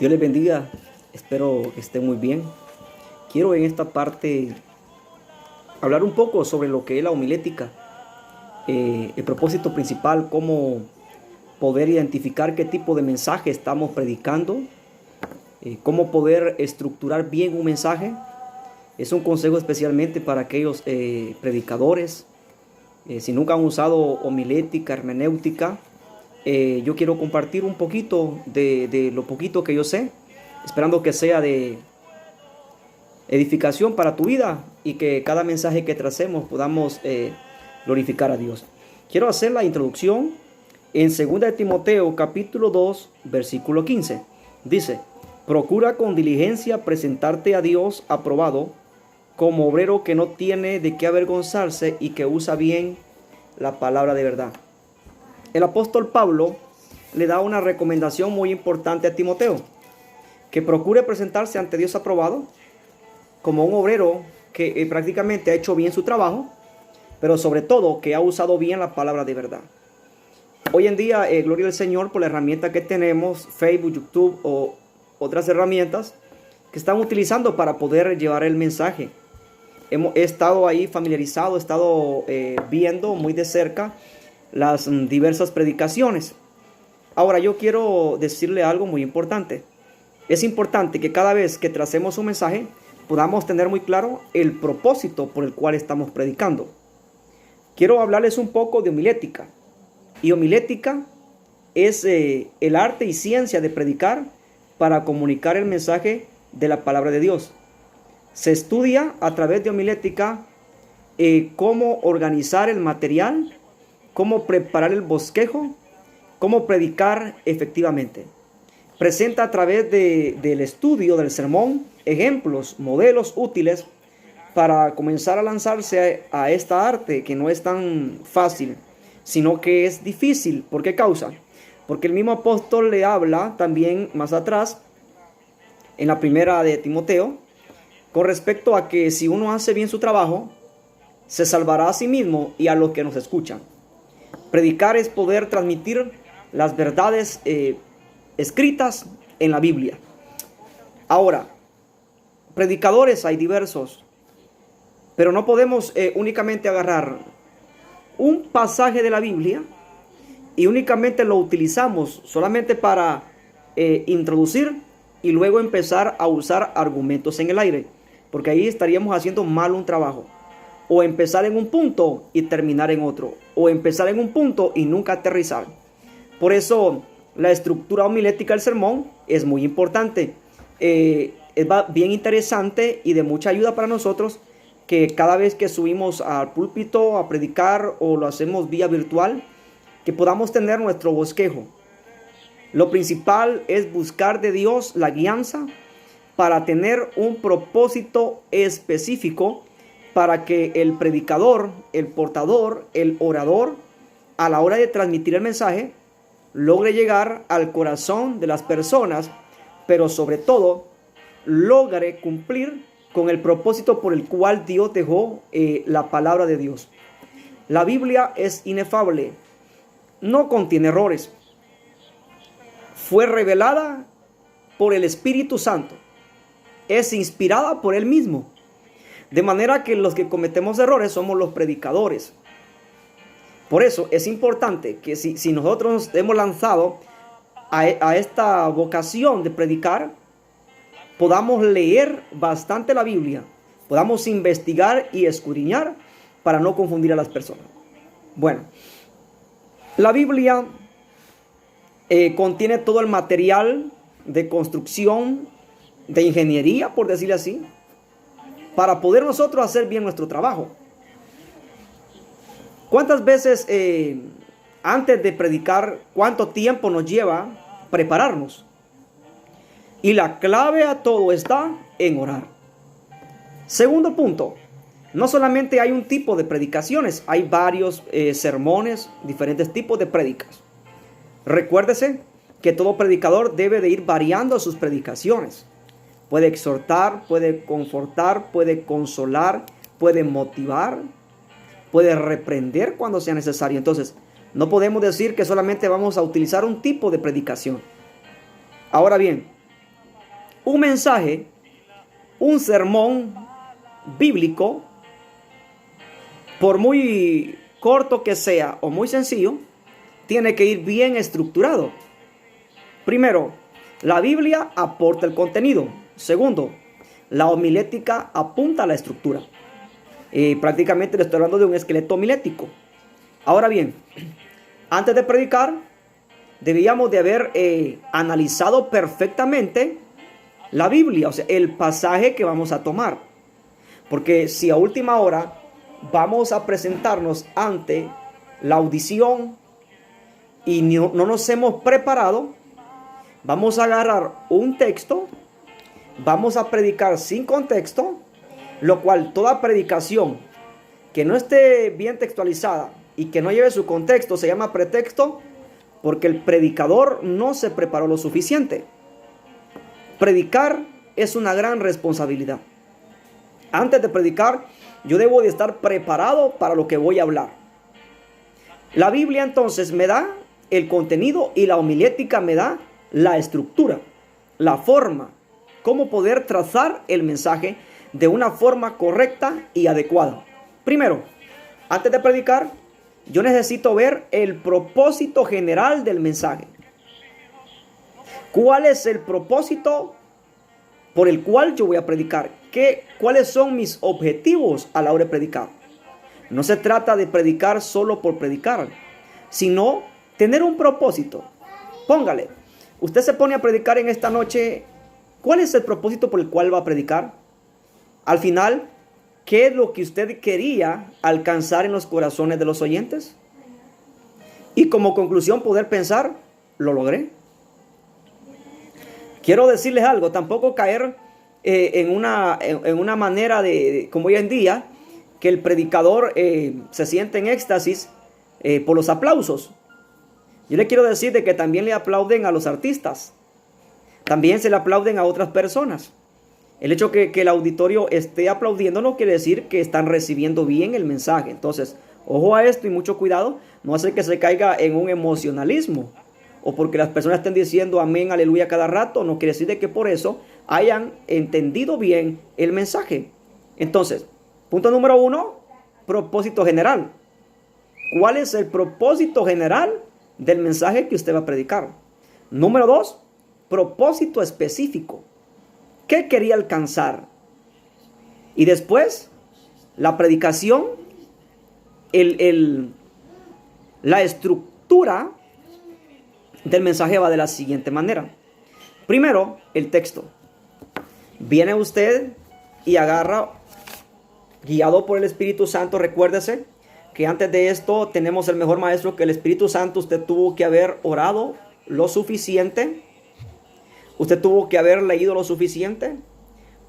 Dios les bendiga, espero que estén muy bien. Quiero en esta parte hablar un poco sobre lo que es la homilética, el propósito principal, cómo poder identificar qué tipo de mensaje estamos predicando, cómo poder estructurar bien un mensaje. Es un consejo especialmente para aquellos predicadores. Si nunca han usado homilética, hermenéutica, yo quiero compartir un poquito de lo poquito que yo sé, esperando que sea de edificación para tu vida y que cada mensaje que tracemos podamos glorificar a Dios. Quiero hacer la introducción en 2 de Timoteo capítulo 2 versículo 15. Dice: procura con diligencia presentarte a Dios aprobado, como obrero que no tiene de qué avergonzarse y que usa bien la palabra de verdad. El apóstol Pablo le da una recomendación muy importante a Timoteo, que procure presentarse ante Dios aprobado como un obrero que prácticamente ha hecho bien su trabajo, pero sobre todo que ha usado bien la palabra de verdad. Hoy en día, gloria al Señor por la herramienta que tenemos, Facebook, YouTube o otras herramientas que están utilizando para poder llevar el mensaje. He estado ahí familiarizado, he estado viendo muy de cerca las diversas predicaciones. Ahora yo quiero decirle algo muy importante. Es importante que cada vez que tracemos un mensaje podamos tener muy claro el propósito por el cual estamos predicando. Quiero hablarles un poco de homilética. Y homilética es el arte y ciencia de predicar para comunicar el mensaje de la palabra de Dios. Se estudia a través de homilética cómo organizar el material, cómo preparar el bosquejo, cómo predicar efectivamente. Presenta a través del estudio del sermón ejemplos, modelos útiles para comenzar a lanzarse a esta arte que no es tan fácil, sino que es difícil. ¿Por qué causa? Porque el mismo apóstol le habla también más atrás, en la primera de Timoteo, con respecto a que si uno hace bien su trabajo, se salvará a sí mismo y a los que nos escuchan. Predicar es poder transmitir las verdades escritas en la Biblia. Ahora, predicadores hay diversos, pero no podemos únicamente agarrar un pasaje de la Biblia y únicamente lo utilizamos solamente para introducir y luego empezar a usar argumentos en el aire, porque ahí estaríamos haciendo mal un trabajo. O empezar en un punto y terminar en otro, o empezar en un punto y nunca aterrizar. Por eso la estructura homilética del sermón es muy importante. Es bien interesante y de mucha ayuda para nosotros que cada vez que subimos al púlpito a predicar o lo hacemos vía virtual, que podamos tener nuestro bosquejo. Lo principal es buscar de Dios la guianza para tener un propósito específico, para que el predicador, el portador, el orador, a la hora de transmitir el mensaje, logre llegar al corazón de las personas, pero sobre todo, logre cumplir con el propósito por el cual Dios dejó la palabra de Dios. La Biblia es inefable, no contiene errores. Fue revelada por el Espíritu Santo, es inspirada por Él mismo. De manera que los que cometemos errores somos los predicadores. Por eso es importante que si nosotros nos hemos lanzado a esta vocación de predicar, podamos leer bastante la Biblia, podamos investigar y escudriñar para no confundir a las personas. Bueno, la Biblia contiene todo el material de construcción, de ingeniería, por decirlo así, para poder nosotros hacer bien nuestro trabajo. ¿Cuántas veces antes de predicar, cuánto tiempo nos lleva prepararnos? Y la clave a todo está en orar. Segundo punto, no solamente hay un tipo de predicaciones, hay varios sermones, diferentes tipos de prédicas. Recuérdese que todo predicador debe de ir variando sus predicaciones. Puede exhortar, puede confortar, puede consolar, puede motivar, puede reprender cuando sea necesario. Entonces, no podemos decir que solamente vamos a utilizar un tipo de predicación. Ahora bien, un mensaje, un sermón bíblico, por muy corto que sea o muy sencillo, tiene que ir bien estructurado. Primero, la Biblia aporta el contenido. Segundo, la homilética apunta a la estructura. Prácticamente le estoy hablando de un esqueleto homilético. Ahora bien, antes de predicar, debíamos de haber analizado perfectamente la Biblia, o sea, el pasaje que vamos a tomar. Porque si a última hora vamos a presentarnos ante la audición y no nos hemos preparado, vamos a agarrar un texto, vamos a predicar sin contexto, lo cual toda predicación que no esté bien textualizada y que no lleve su contexto se llama pretexto, porque el predicador no se preparó lo suficiente. Predicar es una gran responsabilidad. Antes de predicar, yo debo de estar preparado para lo que voy a hablar. La Biblia entonces me da el contenido y la homilética me da la estructura, la forma, cómo poder trazar el mensaje de una forma correcta y adecuada. Primero, antes de predicar, yo necesito ver el propósito general del mensaje. ¿Cuál es el propósito por el cual yo voy a predicar? ¿Cuáles son mis objetivos a la hora de predicar? No se trata de predicar solo por predicar, sino tener un propósito. Póngale, usted se pone a predicar en esta noche, ¿cuál es el propósito por el cual va a predicar? Al final, ¿qué es lo que usted quería alcanzar en los corazones de los oyentes? Y como conclusión poder pensar, ¿lo logré? Quiero decirles algo, tampoco caer en una manera de como hoy en día, que el predicador se siente en éxtasis por los aplausos. Yo le quiero decir de que también le aplauden a los artistas. También se le aplauden a otras personas. El hecho que el auditorio esté aplaudiendo no quiere decir que están recibiendo bien el mensaje. Entonces, ojo a esto y mucho cuidado. No hace que se caiga en un emocionalismo. O porque las personas estén diciendo amén, aleluya cada rato. No quiere decir de que por eso hayan entendido bien el mensaje. Entonces, punto número 1, propósito general. ¿Cuál es el propósito general del mensaje que usted va a predicar? Número 2, propósito específico. ¿Qué quería alcanzar? Y después, la predicación, la estructura del mensaje va de la siguiente manera. Primero, el texto. Viene usted y agarra, guiado por el Espíritu Santo. Recuérdese que antes de esto tenemos el mejor maestro, que el Espíritu Santo. Usted tuvo que haber orado lo suficiente. Usted tuvo que haber leído lo suficiente.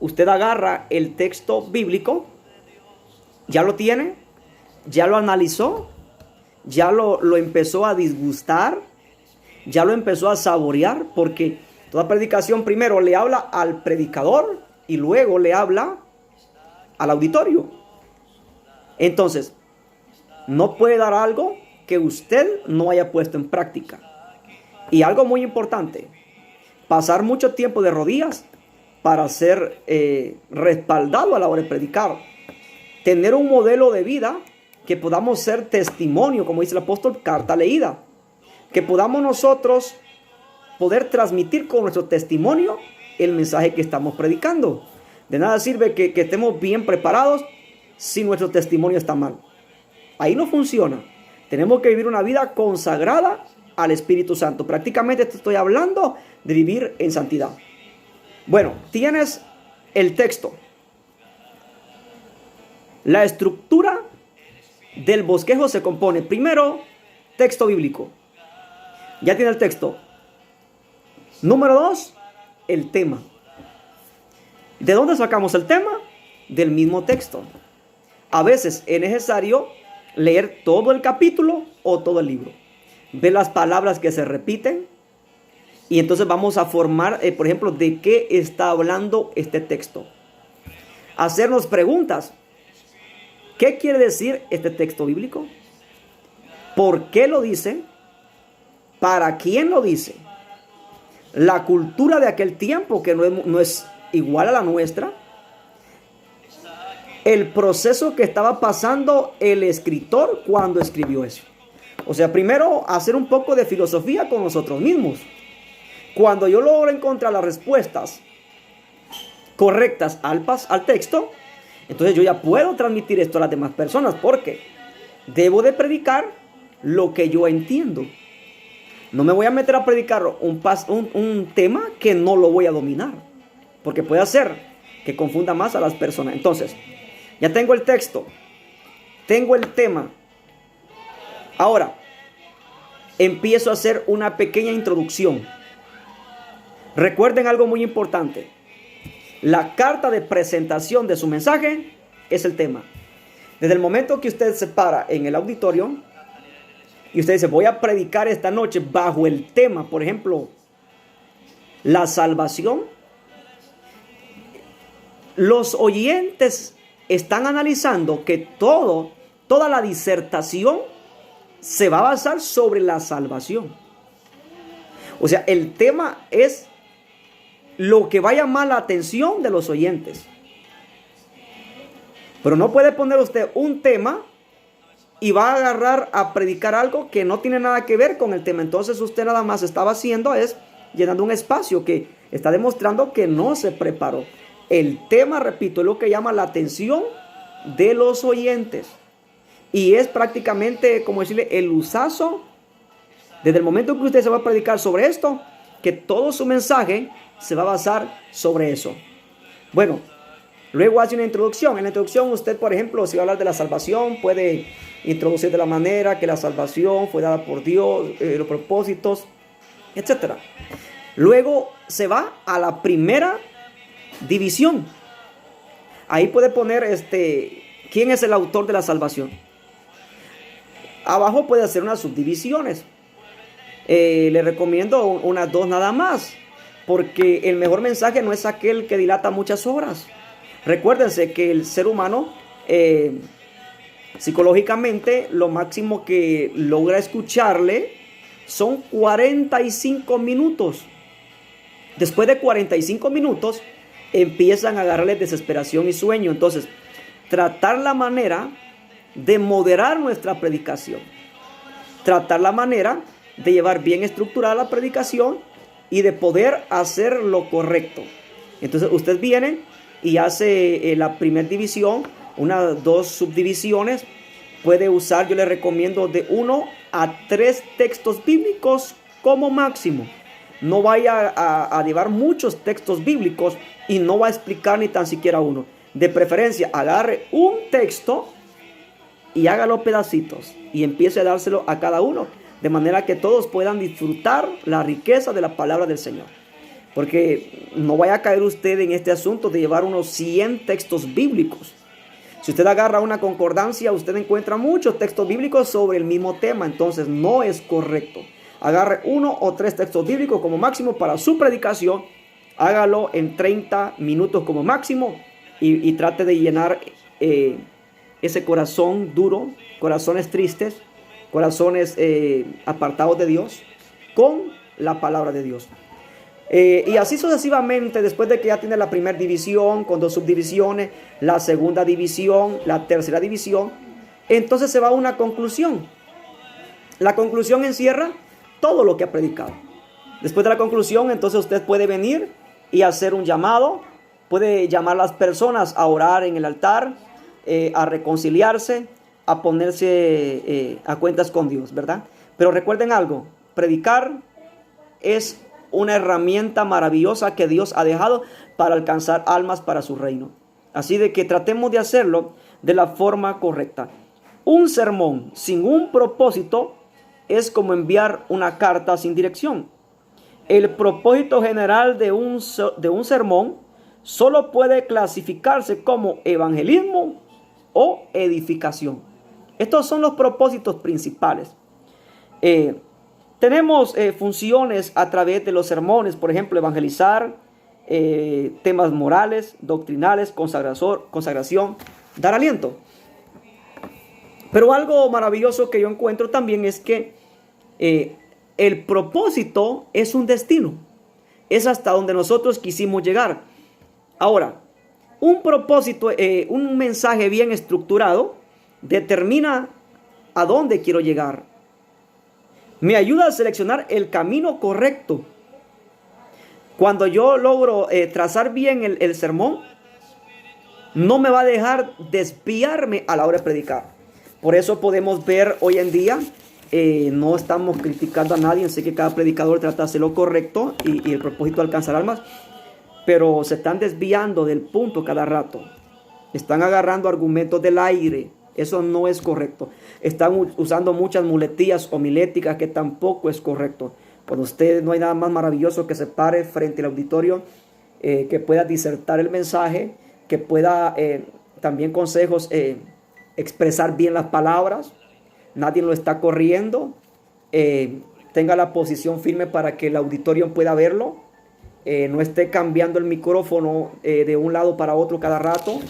Usted agarra el texto bíblico, ya lo tiene, ya lo analizó, ya lo empezó a disgustar, ya lo empezó a saborear, porque toda predicación primero le habla al predicador y luego le habla al auditorio. Entonces, no puede dar algo que usted no haya puesto en práctica. Y algo muy importante, pasar mucho tiempo de rodillas para ser respaldado a la hora de predicar. Tener un modelo de vida que podamos ser testimonio, como dice el apóstol, carta leída. Que podamos nosotros poder transmitir con nuestro testimonio el mensaje que estamos predicando. De nada sirve que estemos bien preparados si nuestro testimonio está mal. Ahí no funciona. Tenemos que vivir una vida consagrada al Espíritu Santo. Prácticamente te estoy hablando de vivir en santidad. Bueno, tienes el texto. La estructura del bosquejo se compone, primero, texto bíblico. Ya tiene el texto. Número 2, el tema. ¿De dónde sacamos el tema? Del mismo texto. A veces es necesario leer todo el capítulo o todo el libro. Ver las palabras que se repiten. Y entonces vamos a formar, por ejemplo, de qué está hablando este texto. Hacernos preguntas. ¿Qué quiere decir este texto bíblico? ¿Por qué lo dice? ¿Para quién lo dice? la cultura de aquel tiempo, que no es igual a la nuestra, el proceso que estaba pasando el escritor cuando escribió eso. O sea, primero hacer un poco de filosofía con nosotros mismos. Cuando yo logro encontrar las respuestas correctas al texto, entonces yo ya puedo transmitir esto a las demás personas, porque debo de predicar lo que yo entiendo. No me voy a meter a predicar un tema que no lo voy a dominar, porque puede hacer que confunda más a las personas. Entonces, ya tengo el texto, tengo el tema. Ahora, empiezo a hacer una pequeña introducción. Recuerden algo muy importante. La carta de presentación de su mensaje es el tema. Desde el momento que usted se para en el auditorio y usted dice, voy a predicar esta noche bajo el tema, por ejemplo, la salvación, los oyentes están analizando que toda la disertación se va a basar sobre la salvación. O sea, el tema es lo que va a llamar la atención de los oyentes. Pero no puede poner usted un tema y va a agarrar a predicar algo que no tiene nada que ver con el tema. Entonces usted nada más estaba haciendo es llenando un espacio que está demostrando que no se preparó. El tema, repito, es lo que llama la atención de los oyentes. Y es prácticamente, como decirle, el usazo. Desde el momento que usted se va a predicar sobre esto, que todo su mensaje se va a basar sobre eso. Bueno, luego hace una introducción. En la introducción usted, por ejemplo, si va a hablar de la salvación, puede introducir de la manera que la salvación fue dada por Dios, los propósitos, etc. Luego se va a la primera división. Ahí puede poner quién es el autor de la salvación. Abajo puede hacer unas subdivisiones. Le recomiendo unas 2 nada más, porque el mejor mensaje no es aquel que dilata muchas horas. Recuérdense que el ser humano psicológicamente lo máximo que logra escucharle son 45 minutos. Después de 45 minutos empiezan a agarrarle desesperación y sueño. Entonces, tratar la manera de moderar nuestra predicación. Tratar la manera de llevar bien estructurada la predicación y de poder hacer lo correcto. Entonces usted viene y hace la primera división, 2 subdivisiones. Puede usar, yo le recomiendo, de 1 a 3 textos bíblicos como máximo. No vaya a llevar muchos textos bíblicos y no va a explicar ni tan siquiera uno. De preferencia, agarre un texto y hágalo pedacitos y empiece a dárselo a cada uno, de manera que todos puedan disfrutar la riqueza de la palabra del Señor. Porque no vaya a caer usted en este asunto de llevar unos 100 textos bíblicos. Si usted agarra una concordancia, usted encuentra muchos textos bíblicos sobre el mismo tema. Entonces no es correcto. Agarre 1 o 3 textos bíblicos como máximo para su predicación. Hágalo en 30 minutos como máximo. Y trate de llenar ese corazón duro, corazones tristes, corazones apartados de Dios, con la palabra de Dios. Y así sucesivamente, después de que ya tiene la primera división con 2 subdivisiones, la segunda división, la tercera división, entonces se va a una conclusión. La conclusión encierra todo lo que ha predicado. Después de la conclusión, entonces usted puede venir y hacer un llamado, puede llamar a las personas a orar en el altar, a reconciliarse, a ponerse a cuentas con Dios, ¿verdad? Pero recuerden algo, predicar es una herramienta maravillosa que Dios ha dejado para alcanzar almas para su reino. Así de que tratemos de hacerlo de la forma correcta. Un sermón sin un propósito es como enviar una carta sin dirección. El propósito general de un sermón solo puede clasificarse como evangelismo o edificación. Estos son los propósitos principales. Tenemos funciones a través de los sermones, por ejemplo, evangelizar, temas morales, doctrinales, consagración, dar aliento. Pero algo maravilloso que yo encuentro también es que el propósito es un destino. es hasta donde nosotros quisimos llegar. Ahora, un propósito, un mensaje bien estructurado determina a dónde quiero llegar. Me ayuda a seleccionar el camino correcto. Cuando yo logro trazar bien el sermón, no me va a dejar desviarme a la hora de predicar. Por eso podemos ver hoy en día, no estamos criticando a nadie, sé que cada predicador trata de hacer lo correcto y el propósito de alcanzar almas, pero se están desviando del punto cada rato. Están agarrando argumentos del aire. Eso no es correcto. Están usando muchas muletillas homiléticas que tampoco es correcto. Cuando usted, no hay nada más maravilloso que se pare frente al auditorio, que pueda disertar el mensaje, que pueda también consejos, expresar bien las palabras. Nadie lo está corriendo. Tenga la posición firme para que el auditorio pueda verlo. No esté cambiando el micrófono de un lado para otro cada rato.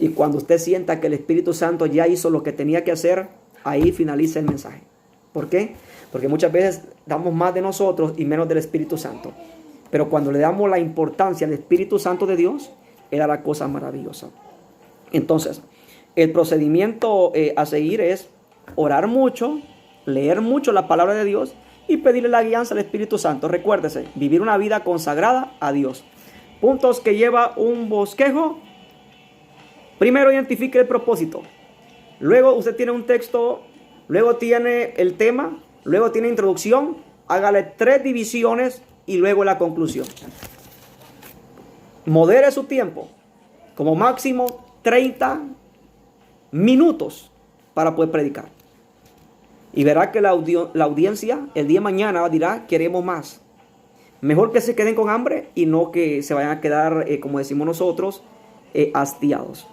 Y cuando usted sienta que el Espíritu Santo ya hizo lo que tenía que hacer, ahí finaliza el mensaje. ¿Por qué? Porque muchas veces damos más de nosotros y menos del Espíritu Santo. Pero cuando le damos la importancia al Espíritu Santo de Dios, Él hará cosas maravillosas. Entonces, el procedimiento a seguir es orar mucho, leer mucho la palabra de Dios y pedirle la guianza al Espíritu Santo. Recuérdese, vivir una vida consagrada a Dios. Puntos que lleva un bosquejo. Primero identifique el propósito. Luego usted tiene un texto. Luego tiene el tema. Luego tiene introducción. Hágale 3 divisiones y luego la conclusión. Modere su tiempo. Como máximo 30 minutos para poder predicar. Y verá que la audiencia el día de mañana dirá: queremos más. Mejor que se queden con hambre y no que se vayan a quedar, como decimos nosotros, hastiados.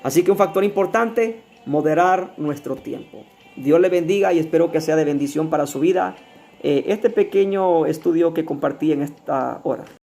Así que un factor importante, moderar nuestro tiempo. Dios le bendiga y espero que sea de bendición para su vida este pequeño estudio que compartí en esta hora.